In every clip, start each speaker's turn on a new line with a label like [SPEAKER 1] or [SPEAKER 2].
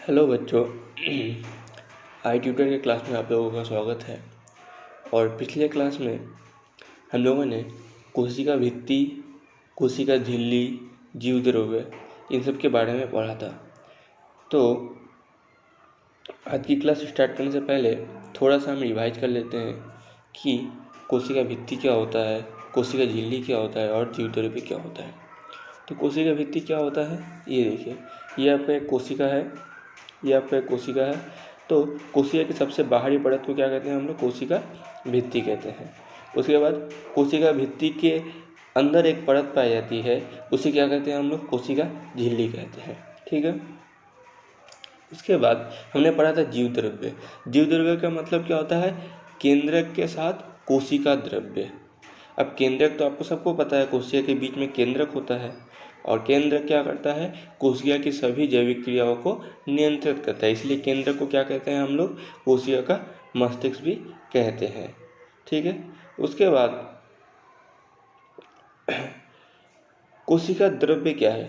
[SPEAKER 1] Hello बच्चों। आई tutor के class में आप लोगों का स्वागत है। और पिछले क्लास में हम लोगों ने कोशिका भित्ति, कोशिका झिल्ली, जीवद्रव्य इन सब के बारे में पढ़ा था। तो आज की क्लास स्टार्ट करने से पहले थोड़ा सा हम रिवाइज कर लेते हैं कि कोशिका भित्ति क्या होता है, कोशिका झिल्ली क्या होता है और जीवद्रव्य क्या होता है। तो कोशिका भित्ति क्या होता है, ये देखिए, ये आपका एक कोशिका है, ये आपका एक कोशिका है। तो कोशिका की सबसे बाहरी परत को क्या कहते हैं हम लोग, कोशिका भित्ति कहते हैं। उसके बाद कोशिका भित्ति के अंदर एक परत पाई जाती है, उसे क्या कहते हैं हम लोग, कोशिका झिल्ली कहते हैं। ठीक है। उसके बाद हमने पढ़ा था जीवद्रव्य। जीवद्रव्य का मतलब क्या होता है, केंद्रक के साथ कोशिका द्रव्य। अब केंद्रक तो आपको सबको पता है, कोशिका के बीच में केंद्रक होता है और केंद्रक क्या करता है, कोशिका की सभी जैविक क्रियाओं को नियंत्रित करता है। इसलिए केंद्रक को क्या कहते हैं हम लोग, कोशिका का मस्तिष्क भी कहते हैं। ठीक है। उसके बाद कोशिका द्रव्य क्या है,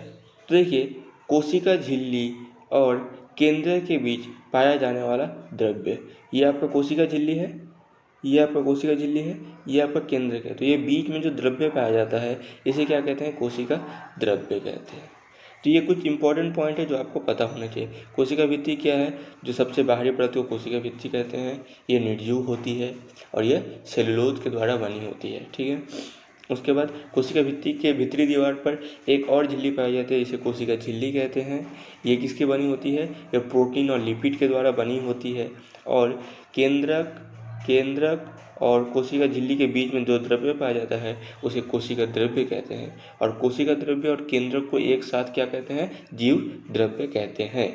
[SPEAKER 1] तो देखिए, कोशिका झिल्ली और केंद्रक के बीच पाया जाने वाला द्रव्य, ये आपका कोशिका झिल्ली है, ये आपका कोशिका झिल्ली है, ये आपका केंद्रक है। तो ये बीच में जो द्रव्य पाया जाता है इसे क्या कहते हैं, कोशिका द्रव्य कहते हैं। तो ये कुछ इंपॉर्टेंट पॉइंट है जो आपको पता होना चाहिए। कोशिका भित्ति क्या है, जो सबसे बाहरी परत को कोशिका भित्ति कहते हैं। ये निर्जीव होती है और ये सेलुलोज के द्वारा बनी होती है। ठीक है। उसके बाद कोशिका भित्ति के भीतरी दीवार पर एक और झिल्ली पाई जाती है, इसे कोशिका झिल्ली कहते हैं। ये किसकी बनी होती है, ये प्रोटीन और लिपिड के द्वारा बनी होती है। और केंद्रक और कोशिका झिल्ली के बीच में जो द्रव्य पाया जाता है उसे कोशिका द्रव्य कहते हैं। और कोशिका द्रव्य और केंद्रक को एक साथ क्या कहते हैं, जीव द्रव्य कहते हैं।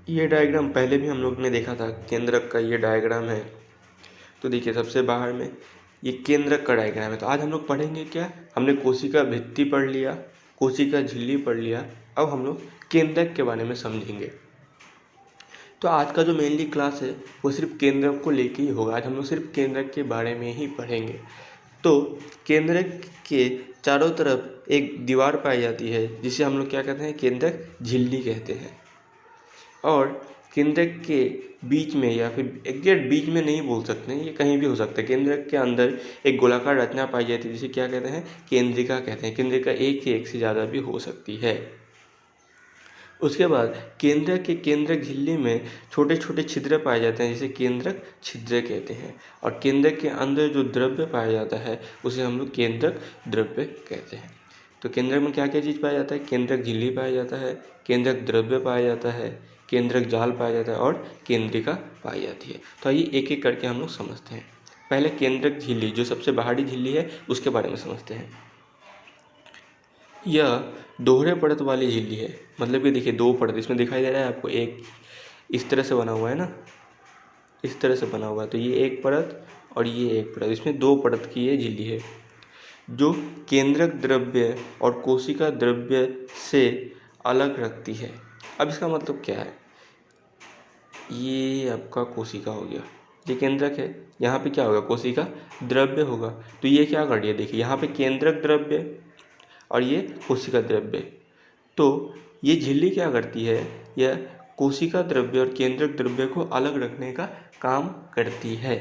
[SPEAKER 1] ये डायग्राम पहले भी हम लोग ने देखा था, केंद्रक का ये डायग्राम है। तो देखिए, सबसे बाहर में ये केंद्रक का डायग्राम है। तो आज हम लोग पढ़ेंगे क्या, हमने कोशिका भित्ति पढ़ लिया, कोशिका झिल्ली पढ़ लिया, अब हम लोग केंद्रक के बारे में समझेंगे। तो आज का जो मेनली क्लास है वो सिर्फ केंद्रक को लेके ही होगा। आज हम लोग सिर्फ केंद्रक के बारे में ही पढ़ेंगे। तो केंद्रक के चारों तरफ एक दीवार पाई जाती है जिसे हम लोग क्या कहते हैं, केंद्रक झिल्ली कहते हैं। और केंद्रक के बीच में, या फिर एग्जैक्ट बीच में नहीं बोल सकते हैं, ये कहीं भी हो सकता है। केंद्रक के अंदर एक गोलाकार रचना पाई जाती है जिसे क्या कहते हैं, केंद्रिका कहते हैं। केंद्रिका एक से ज़्यादा भी हो सकती है। उसके बाद केंद्रक के केंद्रक झिल्ली में छोटे छोटे छिद्र पाए जाते हैं जिसे केंद्रक छिद्र कहते हैं। और केंद्रक के अंदर जो द्रव्य पाया जाता है उसे हम लोग केंद्रक द्रव्य कहते हैं। तो केंद्रक में क्या क्या चीज़ पाया जाता है, केंद्रक झिल्ली पाया जाता है, केंद्रक द्रव्य पाया जाता है, केंद्रक जाल पाया जाता है और केंद्रिका पाई जाती है। तो आइए एक एक करके हम लोग समझते हैं। पहले केंद्रक झिल्ली, जो सबसे बाहरी झिल्ली है, उसके बारे में समझते हैं। यह दोहरे परत वाली झिल्ली है, मतलब कि देखिए दो परत इसमें दिखाई दे रहा है आपको, एक इस तरह से बना हुआ है ना, इस तरह से बना हुआ है। तो ये एक परत और ये एक परत, इसमें दो परत की ये झिल्ली है जो केंद्रक द्रव्य और कोशिका द्रव्य से अलग रखती है। अब इसका मतलब क्या है, ये आपका कोशिका हो गया, ये केंद्रक है, यहाँ पे क्या होगा, कोशिका द्रव्य होगा। तो ये क्या कर रही है, देखिए यहाँ पे केंद्रक द्रव्य और ये कोशिका द्रव्य। तो ये झिल्ली क्या करती है, यह कोशिका द्रव्य और केंद्रक द्रव्य को अलग रखने का काम करती है।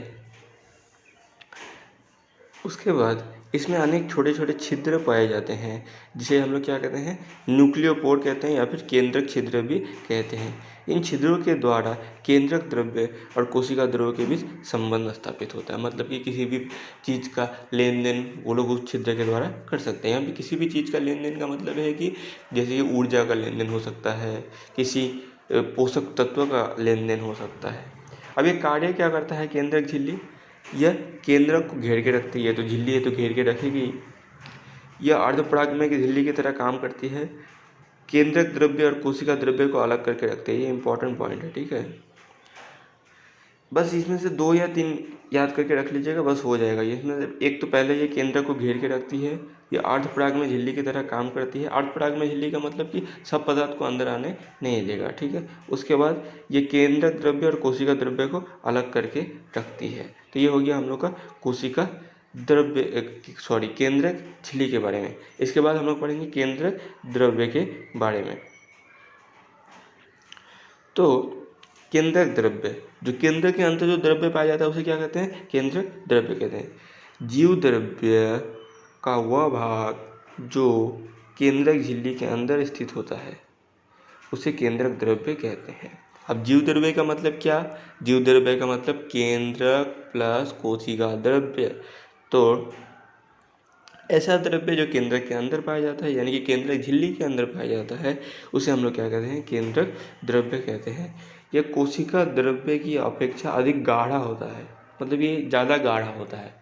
[SPEAKER 1] उसके बाद इसमें अनेक छोटे छोटे छिद्र पाए जाते हैं जिसे हम लोग क्या कहते हैं, न्यूक्लियोपोर कहते हैं या फिर केंद्रक छिद्र भी कहते हैं। इन छिद्रों के द्वारा केंद्रक द्रव्य और कोशिका द्रव्य के बीच संबंध स्थापित होता है। मतलब कि किसी भी चीज़ का लेन देन वो लोग उस छिद्र के द्वारा कर सकते हैं। यहाँ पे किसी भी चीज़ का लेन देन का मतलब है कि जैसे कि ऊर्जा का लेन देन हो सकता है, किसी पोषक तत्व का लेन देन हो सकता है। अब ये कार्य क्या करता है केंद्रक झिल्ली, यह केंद्रक को घेर के रखती है। तो झिल्ली है तो घेर के रखेगी। यह अर्धपरागमय की झिल्ली की तरह काम करती है, केंद्रक द्रव्य और कोशिका द्रव्य को अलग करके रखते हैं। ये इंपॉर्टेंट पॉइंट है, ठीक है। बस इसमें से 2 या 3 याद करके रख लीजिएगा, बस हो जाएगा। इसमें से एक तो पहले ये केंद्रक को घेर के रखती है, ये अर्धपरागमय झिल्ली की तरह काम करती है। अर्धपरागमय झिल्ली का मतलब कि सब पदार्थ को अंदर आने नहीं देगा, ठीक है। उसके बाद ये केंद्रक द्रव्य और कोशिका द्रव्य को अलग करके रखती है। तो ये हो गया हम लोग का कोशिका केंद्रक झिल्ली के बारे में। इसके बाद हम लोग पढ़ेंगे केंद्रक द्रव्य के बारे में। तो केंद्रक द्रव्य, जो केंद्र के अंदर जो द्रव्य पाया जाता है उसे क्या कहते हैं? केंद्रक द्रव्य कहते हैं। जीव द्रव्य का वह भाग जो केंद्रक झिल्ली के अंदर स्थित होता है उसे केंद्रक द्रव्य कहते हैं। अब जीव द्रव्य का मतलब क्या? जीव द्रव्य का मतलब केंद्रक प्लस कोशिका द्रव्य। तो ऐसा द्रव्य जो केंद्रक के अंदर पाया जाता है, यानी कि केंद्रक झिल्ली के अंदर पाया जाता है, उसे हम लोग क्या कहते हैं? केंद्रक द्रव्य कहते हैं। यह कोशिका द्रव्य की अपेक्षा अधिक गाढ़ा होता है, मतलब ये ज़्यादा गाढ़ा होता है।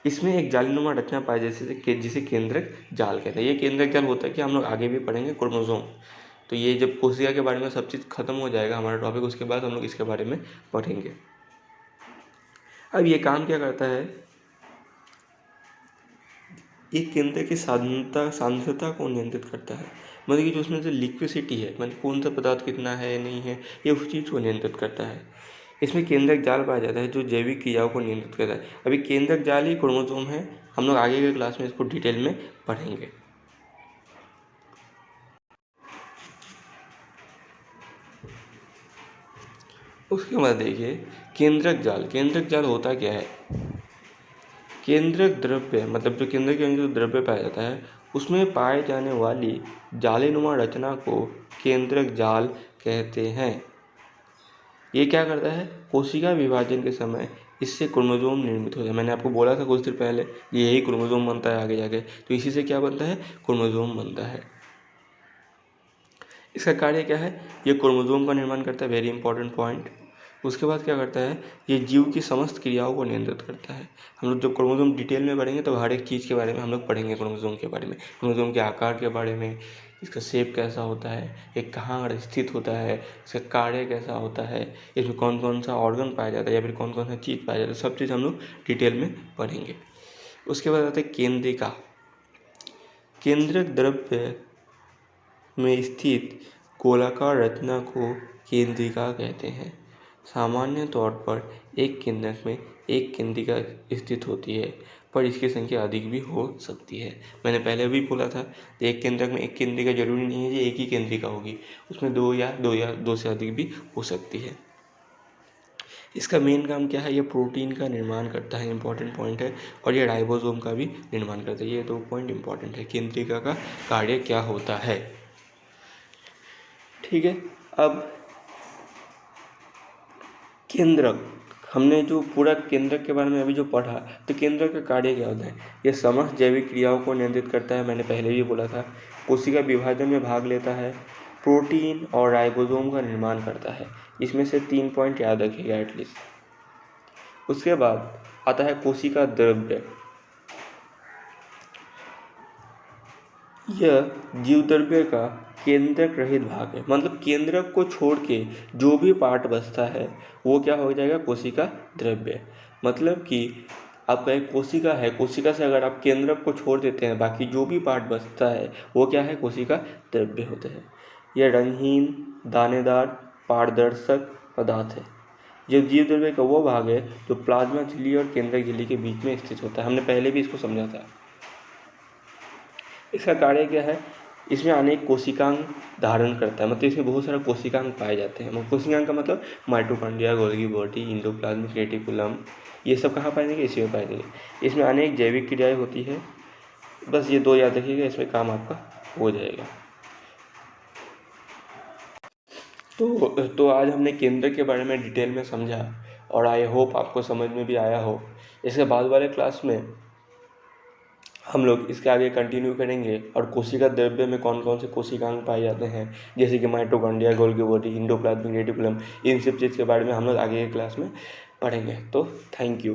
[SPEAKER 1] इसमें एक जालीनुमा रचना पाई जिसे केंद्रक जाल कहते हैं। ये केंद्रक जाल होता है कि हम लोग आगे भी पढ़ेंगे क्रोमोसोम। तो ये जब कोशिका के बारे में सब चीज़ खत्म हो जाएगा हमारा टॉपिक, उसके बाद हम लोग इसके बारे में पढ़ेंगे। अब ये काम क्या करता है? ये केंद्र की सांद्रता को नियंत्रित करता है, मतलब कि जो उसमें से लिक्विसिटी है, मतलब कौन सा पदार्थ कितना है नहीं है, ये उस चीज़ को नियंत्रित करता है। इसमें केंद्रक जाल पाया जाता है जो जैविक क्रियाओं को नियंत्रित करता है। अभी केंद्रक जाल ही क्रोमोसोम है, हम लोग आगे के क्लास में इसको डिटेल में पढ़ेंगे। उसके बाद देखिए केंद्रक जाल होता क्या है? केंद्रक द्रव्य मतलब जो केंद्र के अंदर जो द्रव्य पाया जाता है उसमें पाए जाने वाली जालीनुमा रचना को केंद्रक जाल कहते हैं। ये क्या करता है? कोशिका विभाजन के समय इससे क्रोमोसोम निर्मित होता है। मैंने आपको बोला था कुछ देर पहले, यही क्रोमोसोम बनता है आगे जाके। तो इसी से क्या बनता है? क्रोमोसोम बनता है। इसका कार्य क्या है? ये क्रोमोसोम का निर्माण करता है, वेरी इंपॉर्टेंट पॉइंट। उसके बाद क्या करता है? ये जीव की समस्त क्रियाओं को नियंत्रित करता है। हम लोग जब क्रोमोसोम डिटेल में पढ़ेंगे तो हर एक चीज़ के बारे में हम लोग पढ़ेंगे, क्रोमोसोम के बारे में, क्रोमोसोम के आकार के बारे में, इसका शेप कैसा होता है, ये कहाँ स्थित होता है, इसका कार्य कैसा होता है, इसमें कौन कौन सा ऑर्गन पाया जाता है या फिर कौन कौन सा चीज़ पाया जाता है, सब चीज़ हम लोग डिटेल में पढ़ेंगे। उसके बाद आता है केंद्रिका। केंद्रक द्रव्य में स्थित गोलाकार रचना को केंद्रिका कहते हैं। सामान्य तौर पर एक केंद्रक में एक केंद्रिका स्थित होती है, पर इसकी संख्या अधिक भी हो सकती है। मैंने पहले भी बोला था, एक केंद्रक में एक केंद्रिका जरूरी नहीं है कि एक ही केंद्रिका होगी, उसमें दो से अधिक भी हो सकती है। इसका मेन काम क्या है? ये प्रोटीन का निर्माण करता है, इंपॉर्टेंट पॉइंट है, और ये राइबोसोम का भी निर्माण करता है। ये 2 पॉइंट इंपॉर्टेंट है। केंद्रिका का कार्य क्या होता है? ठीक है। अब केंद्रक, हमने जो पूरा केंद्रक के बारे में अभी जो पढ़ा, तो केंद्रक का कार्य क्या होता है? यह समस्त जैविक क्रियाओं को नियंत्रित करता है, मैंने पहले भी बोला था। कोशिका विभाजन में भाग लेता है, प्रोटीन और राइबोसोम का निर्माण करता है। इसमें से 3 पॉइंट याद रखिएगा एटलीस्ट। उसके बाद आता है कोशिका द्रव्य। यह जीव द्रव्य का केंद्रक रहित भाग है, मतलब केंद्रक को छोड़ के जो भी पार्ट बचता है वो क्या हो जाएगा? कोशिका द्रव्य। मतलब कि आपका एक कोशिका है, कोशिका से अगर आप केंद्रक को छोड़ देते हैं, बाकी जो भी पार्ट बचता है वो क्या है? कोशिका द्रव्य होता है। यह रंगहीन, दानेदार, पारदर्शक पदार्थ है। यह जीव द्रव्य का वो भाग है जो प्लाज्मा झिल्ली और केंद्रक झिल्ली के बीच में स्थित होता है। हमने पहले भी इसको समझा था। इसका कार्य क्या है? इसमें अनेक कोशिकांग धारण करता है, मतलब इसमें बहुत सारे कोशिकांग पाए जाते हैं। कोशिकांग का मतलब mitochondria, Golgi body, endoplasmic reticulum, ये सब कहाँ पाए जाएंगे? इसी में पाए जाएंगे। इसमें अनेक जैविक क्रियाएं होती है। बस ये 2 याद रखिएगा, इसमें काम आपका हो जाएगा। तो आज हमने केंद्र के बारे में डिटेल में समझा, और आई होप आपको समझ में भी आया हो। इसके बाद वाले क्लास में हम लोग इसके आगे कंटिन्यू करेंगे, और कोशिका द्रव्य में कौन कौन से कोशिकांग पाए जाते हैं, जैसे कि mitochondria, Golgi body, endoplasmic reticulum, इन सब चीज़ के बारे में हम लोग आगे की क्लास में पढ़ेंगे। तो थैंक यू।